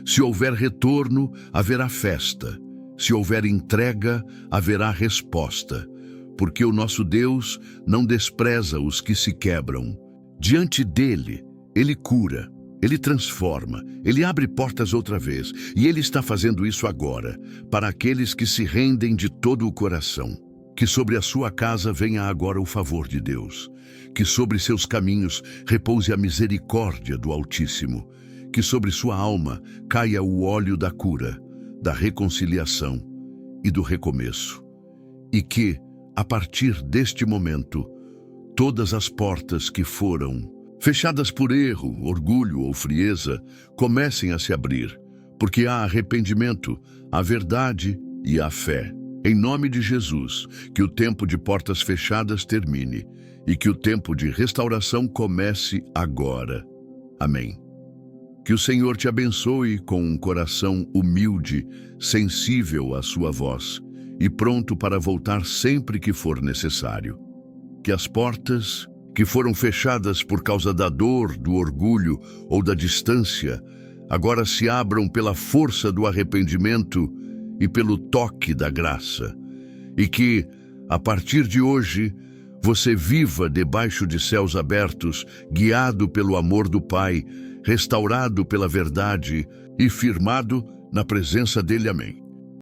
S1: Se houver retorno, haverá festa. Se houver entrega, haverá resposta, porque o nosso Deus não despreza os que se quebram. Diante dele, Ele cura, Ele transforma, Ele abre portas outra vez, e Ele está fazendo isso agora, para aqueles que se rendem de todo o coração. Que sobre a sua casa venha agora o favor de Deus, que sobre seus caminhos repouse a misericórdia do Altíssimo, que sobre sua alma caia o óleo da cura, da reconciliação e do recomeço. E que, a partir deste momento, todas as portas que foram fechadas por erro, orgulho ou frieza, comecem a se abrir, porque há arrependimento, a verdade e a fé. Em nome de Jesus, que o tempo de portas fechadas termine e que o tempo de restauração comece agora. Amém. Que o Senhor te abençoe com um coração humilde, sensível à sua voz e pronto para voltar sempre que for necessário. Que as portas que foram fechadas por causa da dor, do orgulho ou da distância, agora se abram pela força do arrependimento e pelo toque da graça. E que, a partir de hoje, você viva debaixo de céus abertos, guiado pelo amor do Pai, restaurado pela verdade e firmado na presença dele. Amém.